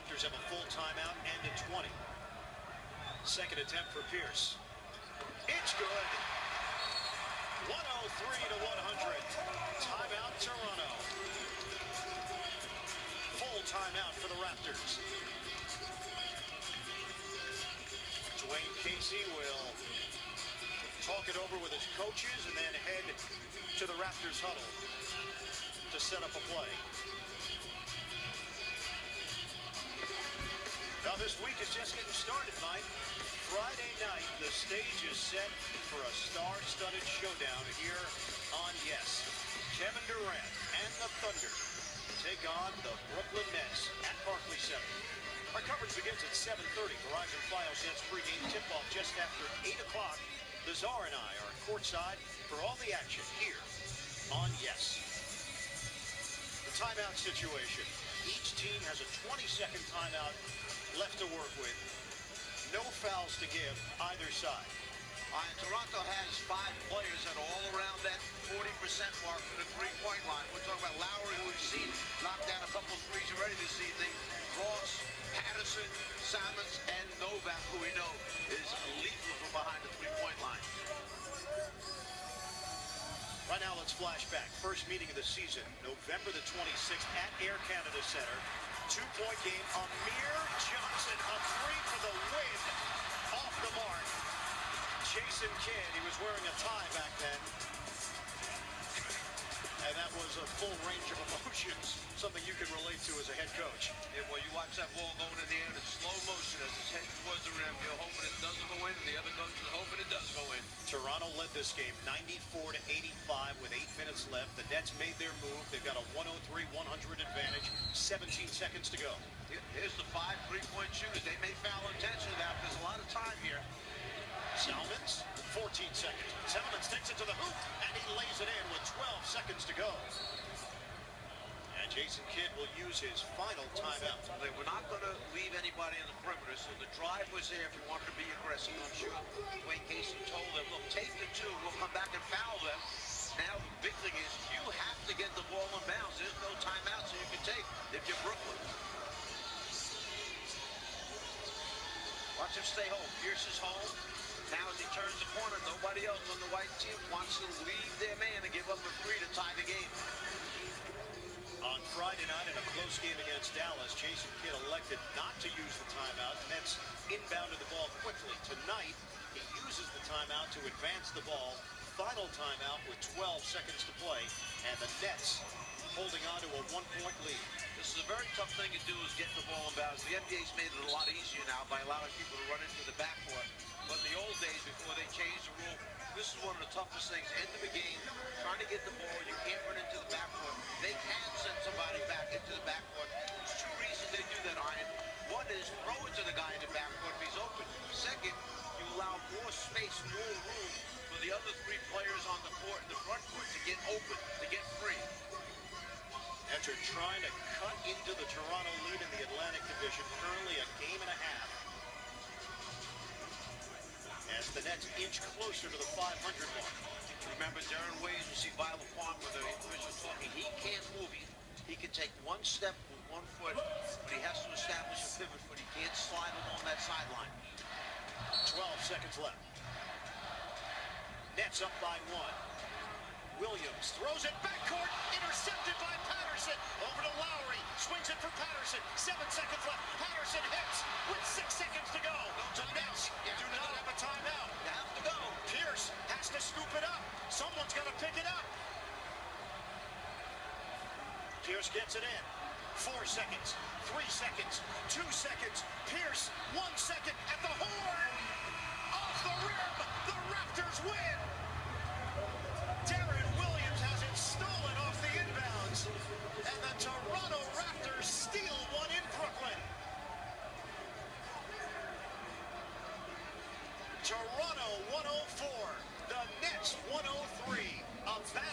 Raptors have a full timeout and a 20. Second attempt for Pierce. It's good. 103 to 100. Timeout, Toronto. Full timeout for the Raptors. Dwayne Casey will talk it over with his coaches and then head to the Raptors huddle to set up a play. Now this week is just getting started, Mike. Friday night, the stage is set for a star-studded showdown here on Yes. Kevin Durant and the Thunder take on the Brooklyn Nets at Barclays Center. Our coverage begins at 7:30. Verizon Fiosets pregame tip-off just after 8 o'clock. The Czar and I are courtside for all the action here on Yes. The timeout situation. Each team has a 20-second timeout left to work with. No fouls to give either side. Toronto has 5 players that are all around that 40% mark for the three-point line. We're talking about Lowry, who we've seen knock down a couple of threes already this evening. Ross, Patterson, Salmons, and Novak, who we know is lethal from behind the three-point line. Right now, let's flash back. First meeting of the season, November the 26th at Air Canada Center. 2-point game. Amir Johnson, a three for the win. Off the mark. Jason Kidd, he was wearing a tie back then. And that was a full range of emotions, something you can relate to as a head coach. Yeah, well, you watch that ball going in the air in slow motion as it's heading towards the rim. You're hoping it doesn't go in, and the other coach is hoping it does go in. Toronto led this game 94 to 85 with 8 minutes left. The Nets made their move. They've got a 103-100 advantage. 17 seconds to go. Here's the 5 3-point shooters. They may foul intentionally now. There's a lot of time here. Salmons, 14 seconds. Salmons takes it to the hoop, and he lays it in with 12 seconds to go. And Jason Kidd will use his final timeout. They were not going to leave anybody on the perimeter, so the drive was there if you wanted to be aggressive. I'm sure Dwayne Casey told them, look, take the 2, we'll come back and foul them. Now the big thing is you have to get the ball in bounds. There's no timeouts that you can take if you're Brooklyn. Watch him stay home. Pierce is home. Now as he turns the corner, nobody else on the white team wants to leave their man and give up a 3 to tie the game. On Friday night in a close game against Dallas, Jason Kidd elected not to use the timeout. The Nets inbounded the ball quickly. Tonight, he uses the timeout to advance the ball. Final timeout with 12 seconds to play, and the Nets holding on to a 1-point lead. This is a very tough thing to do, is get the ball in bounds. The NBA's made it a lot easier now by allowing people to run into the backcourt. But in the old days, before they changed the rule, this is one of the toughest things. End of the game, trying to get the ball, you can't run into the backcourt. They can send somebody back into the backcourt. There's 2 reasons they do that, Iron. One is throw it to the guy in the backcourt if he's open. Second, you allow more space, more room for the other 3 players on the court, in the front court, to get open, to get free. After trying to cut into the Toronto lead in the Atlantic Division, currently a game and a half. As the Nets inch closer to the 500 mark. Remember, Darren Ways, you see Violet Farm with the official talking. He can't move. He can take 1 step with 1 foot, but he has to establish a pivot foot. He can't slide along that sideline. 12 seconds left. Nets up by 1. Williams throws it backcourt, intercepted by Patterson. Over to Lowry, swings it for Patterson. 7 seconds left. Patterson hits with 6 seconds to go. The Nets do not have a timeout. You have to go. Pierce has to scoop it up. Someone's got to pick it up. Pierce gets it in. 4 seconds, 3 seconds, 2 seconds. Pierce, 1 second at the horn. Off the rim. The Raptors win. Darren Williams has it stolen off the inbounds. And the Toronto Raptors steal one in Brooklyn. Toronto 104. The Nets 103. A battle.